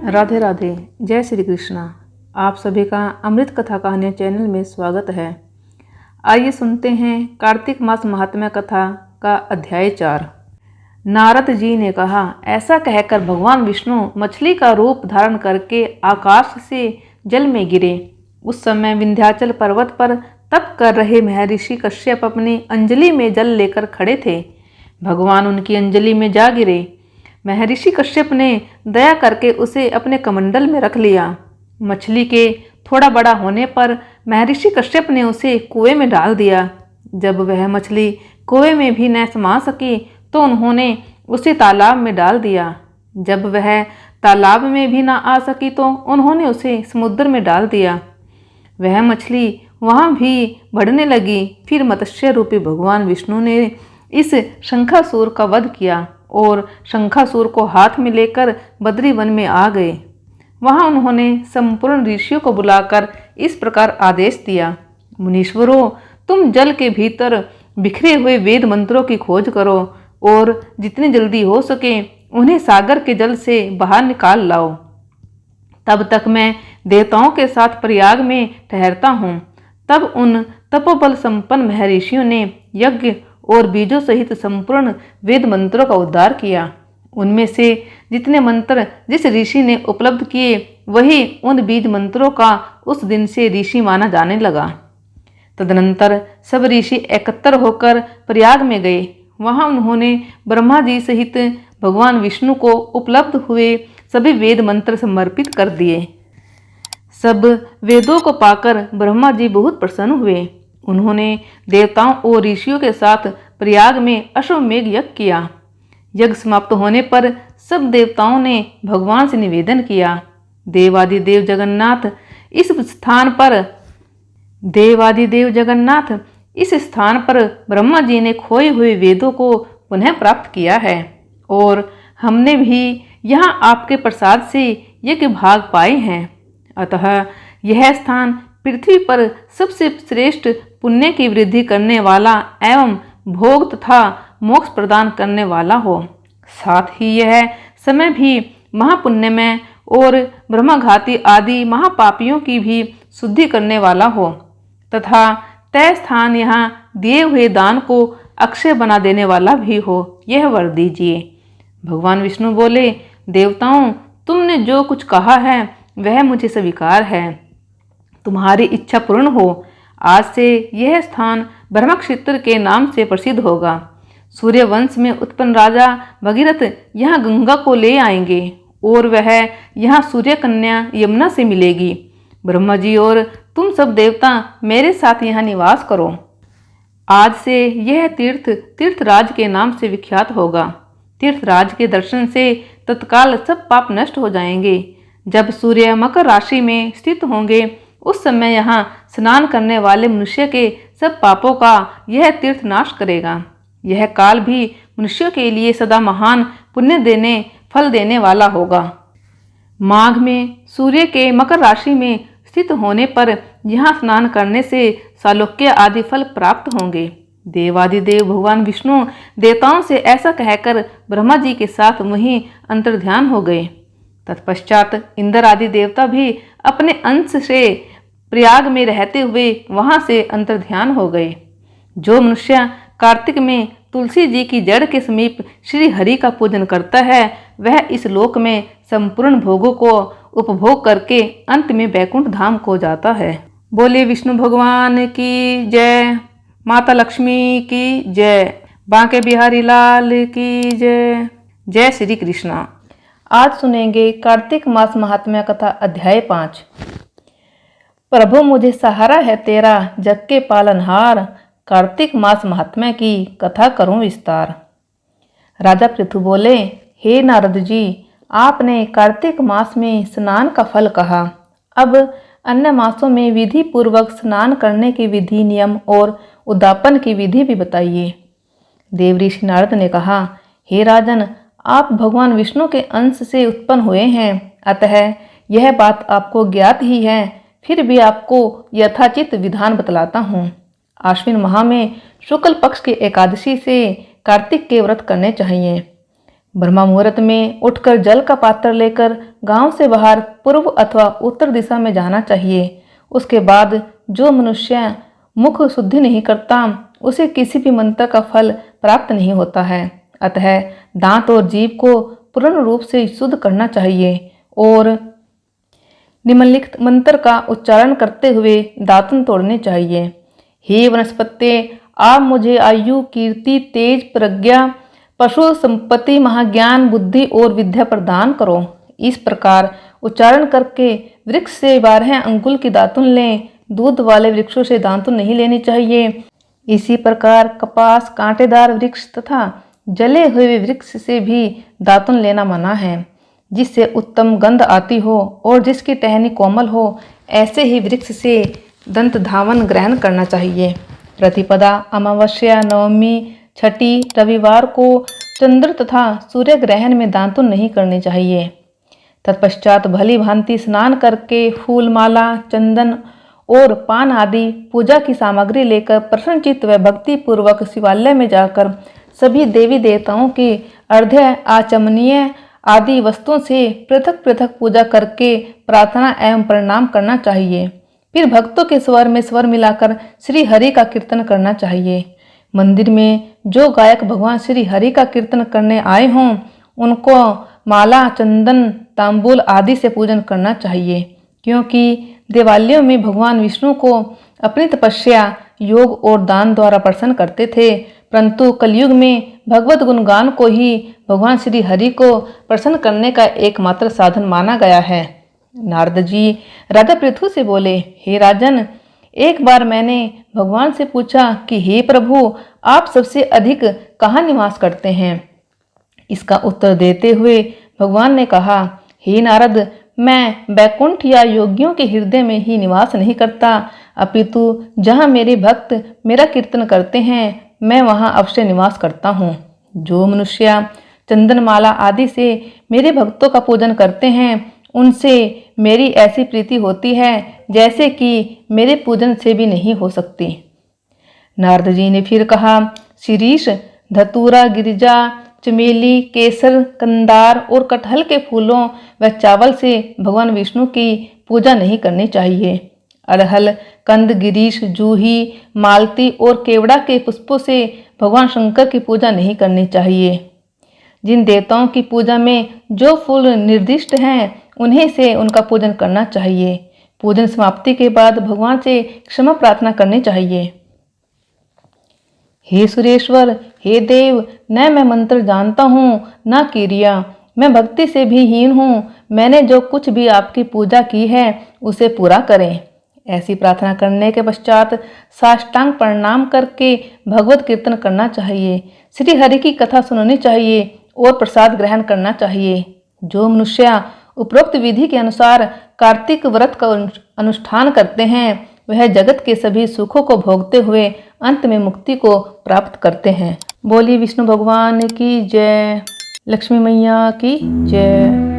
राधे राधे। जय श्री कृष्णा। आप सभी का अमृत कथा कहानियाँ चैनल में स्वागत है। आइए सुनते हैं कार्तिक मास महात्म्य कथा का अध्याय 4। नारद जी ने कहा, ऐसा कहकर भगवान विष्णु मछली का रूप धारण करके आकाश से जल में गिरे। उस समय विंध्याचल पर्वत पर तप कर रहे महर्षि कश्यप अपनी अंजलि में जल लेकर खड़े थे। भगवान उनकी अंजलि में जा गिरे। महर्षि कश्यप ने दया करके उसे अपने कमंडल में रख लिया। मछली के थोड़ा बड़ा होने पर महर्षि कश्यप ने उसे कुएं में डाल दिया। जब वह मछली कुएं में भी न समा सकी तो उन्होंने उसे तालाब में डाल दिया। जब वह तालाब में भी न आ सकी तो उन्होंने उसे समुद्र में डाल दिया। वह मछली वहाँ भी बढ़ने लगी। फिर मत्स्य रूपी भगवान विष्णु ने इस शंखासुर का वध किया और शंखासुर को हाथ में लेकर बद्री वन में आ गए। वहां उन्होंने संपूर्ण ऋषियों को बुलाकर इस प्रकार आदेश दिया, मुनीश्वरों, तुम जल के भीतर बिखरे हुए वेद मंत्रों की खोज करो और जितनी जल्दी हो सके उन्हें सागर के जल से बाहर निकाल लाओ। तब तक मैं देवताओं के साथ प्रयाग में ठहरता हूँ। तब उन तपोबल संपन्न महर्षियों ने यज्ञ और बीजों सहित संपूर्ण वेद मंत्रों का उद्धार किया। उनमें से जितने मंत्र जिस ऋषि ने उपलब्ध किए वही उन बीज मंत्रों का उस दिन से ऋषि माना जाने लगा। तदनंतर सब ऋषि एकत्र होकर प्रयाग में गए। वहां उन्होंने ब्रह्मा जी सहित भगवान विष्णु को उपलब्ध हुए सभी वेद मंत्र समर्पित कर दिए। सब वेदों को पाकर ब्रह्मा जी बहुत प्रसन्न हुए। उन्होंने देवताओं और ऋषियों के साथ प्रयाग में अश्वमेघ यज्ञ किया। यज्ञ समाप्त होने पर सब देवताओं ने भगवान से निवेदन किया, देवादिदेव जगन्नाथ इस स्थान पर ब्रह्मा जी ने खोए हुए वेदों को पुनः प्राप्त किया है और हमने भी यहाँ आपके प्रसाद से यज्ञ भाग पाए हैं। अतः यह स्थान पृथ्वी पर सबसे श्रेष्ठ पुण्य की वृद्धि करने वाला एवं भोग तथा मोक्ष प्रदान करने वाला हो। साथ ही यह समय भी महापुण्यमय और ब्रह्मघाती आदि महापापियों की भी शुद्धि करने वाला हो तथा तय स्थान यहाँ दिए हुए दान को अक्षय बना देने वाला भी हो, यह वर दीजिए। भगवान विष्णु बोले, देवताओं, तुमने जो कुछ कहा है वह मुझे स्वीकार है। तुम्हारी इच्छा पूर्ण हो। आज से यह स्थान ब्रह्मक्षेत्र के नाम से प्रसिद्ध होगा। सूर्य वंश में उत्पन्न राजा भगीरथ यहाँ गंगा को ले आएंगे और वह यहाँ सूर्य कन्या यमुना से मिलेगी। ब्रह्मा जी और तुम सब देवता मेरे साथ यहाँ निवास करो। आज से यह तीर्थराज के नाम से विख्यात होगा। तीर्थराज के दर्शन से तत्काल सब पाप नष्ट हो जाएंगे। जब सूर्य मकर राशि में स्थित होंगे उस समय यहाँ स्नान करने वाले मनुष्य के सब पापों का यह तीर्थ नाश करेगा। यह काल भी मनुष्यों के लिए सदा महान पुण्य फल देने वाला होगा। माघ में सूर्य के मकर राशि में स्थित होने पर यहाँ स्नान करने से सालोक्य आदि फल प्राप्त होंगे। देवादिदेव भगवान विष्णु देवताओं से ऐसा कहकर ब्रह्मा जी के साथ वहीं अंतर्ध्यान हो गए। तत्पश्चात इंद्र आदि देवता भी अपने अंश से प्रयाग में रहते हुए वहां से अंतर्ध्यान हो गए। जो मनुष्य कार्तिक में तुलसी जी की जड़ के समीप श्री हरि का पूजन करता है वह इस लोक में संपूर्ण भोगों को उपभोग करके अंत में बैकुंठ धाम को जाता है। बोले विष्णु भगवान की जय, माता लक्ष्मी की जय, बांके बिहारी लाल की जय। जय श्री कृष्णा। आज सुनेंगे कार्तिक मास महात्म्य कथा अध्याय 5। प्रभु मुझे सहारा है तेरा जग के पालनहार, कार्तिक मास महात्म्य की कथा करूं विस्तार। राजा पृथु बोले, हे नारद जी, आपने कार्तिक मास में स्नान का फल कहा। अब अन्य मासों में विधि पूर्वक स्नान करने की विधि, नियम और उद्यापन की विधि भी बताइए। देव ऋषि नारद ने कहा, हे राजन, आप भगवान विष्णु के अंश से उत्पन्न हुए हैं, अतः यह बात आपको ज्ञात ही है। फिर भी आपको यथाचित विधान बतलाता हूँ। आश्विन माह में शुक्ल पक्ष की एकादशी से कार्तिक के व्रत करने चाहिए। ब्रह्म मुहूर्त में उठकर जल का पात्र लेकर गांव से बाहर पूर्व अथवा उत्तर दिशा में जाना चाहिए। उसके बाद जो मनुष्य मुख शुद्धि नहीं करता उसे किसी भी मंत्र का फल प्राप्त नहीं होता है। अतः दांत और जीभ को पूर्ण रूप से शुद्ध करना चाहिए और निम्नलिखित मंत्र का उच्चारण करते हुए दातुन तोड़ने चाहिए। हे वनस्पते, आप मुझे आयु, कीर्ति, तेज, प्रज्ञा, पशु संपत्ति, महाज्ञान, बुद्धि और विद्या प्रदान करो। इस प्रकार उच्चारण करके वृक्ष से 12 अंगुल की दातुन लें। दूध वाले वृक्षों से दातुन नहीं लेनी चाहिए। इसी प्रकार कपास, कांटेदार वृक्ष तथा जले हुए वृक्ष से भी दातुन लेना मना है। जिससे उत्तम गंध आती हो और जिसकी टहनी कोमल हो, ऐसे ही वृक्ष से दंत धावन ग्रहण करना चाहिए। प्रतिपदा, अमावस्या, नवमी, छठी, रविवार को चंद्र तथा सूर्य ग्रहण में दातुन नहीं करनी चाहिए। तत्पश्चात भली भांति स्नान करके फूल माला, चंदन और पान आदि पूजा की सामग्री लेकर प्रसन्नचित्त व भक्ति पूर्वक शिवालय में जाकर सभी देवी देवताओं की अर्घ्य, आचमनीय आदि वस्तुओं से पृथक पृथक पूजा करके प्रार्थना एवं प्रणाम करना चाहिए। फिर भक्तों के स्वर में स्वर मिलाकर श्री हरि का कीर्तन करना चाहिए। मंदिर में जो गायक भगवान श्री हरि का कीर्तन करने आए हों उनको माला, चंदन, तांबूल आदि से पूजन करना चाहिए, क्योंकि देवालयों में भगवान विष्णु को अपनी तपस्या, योग और दान द्वारा प्रसन्न करते थे, परंतु कलयुग में भगवत गुणगान को ही भगवान श्री हरि को प्रसन्न करने का एकमात्र साधन माना गया है। नारद जी राजा पृथु से बोले, हे राजन, एक बार मैंने भगवान से पूछा कि हे प्रभु, आप सबसे अधिक कहाँ निवास करते हैं? इसका उत्तर देते हुए भगवान ने कहा, हे नारद, मैं बैकुंठ या योगियों के हृदय में ही निवास नहीं करता, अपितु जहाँ मेरे भक्त मेरा कीर्तन करते हैं मैं वहाँ अवश्य निवास करता हूँ। जो मनुष्य चंदनमाला आदि से मेरे भक्तों का पूजन करते हैं उनसे मेरी ऐसी प्रीति होती है जैसे कि मेरे पूजन से भी नहीं हो सकती। नारद जी ने फिर कहा, शिरीष, धतूरा, गिरिजा, चमेली, केसर, कंदार और कटहल के फूलों व चावल से भगवान विष्णु की पूजा नहीं करनी चाहिए। अरहल, कंद, गिरीश, जूही, मालती और केवड़ा के पुष्पों से भगवान शंकर की पूजा नहीं करनी चाहिए। जिन देवताओं की पूजा में जो फूल निर्दिष्ट हैं उन्हीं से उनका पूजन करना चाहिए। पूजन समाप्ति के बाद भगवान से क्षमा प्रार्थना करनी चाहिए। हे सुरेश्वर, हे देव, न मैं मंत्र जानता हूँ न क्रिया, मैं भक्ति से भी हीन हूँ। मैंने जो कुछ भी आपकी पूजा की है उसे पूरा करें। ऐसी प्रार्थना करने के पश्चात साष्टांग प्रणाम करके भगवत कीर्तन करना चाहिए, श्री हरि की कथा सुननी चाहिए और प्रसाद ग्रहण करना चाहिए। जो मनुष्य उपरोक्त विधि के अनुसार कार्तिक व्रत का अनुष्ठान करते हैं वह जगत के सभी सुखों को भोगते हुए अंत में मुक्ति को प्राप्त करते हैं। बोलिए विष्णु भगवान की जय, लक्ष्मी मैया की जय।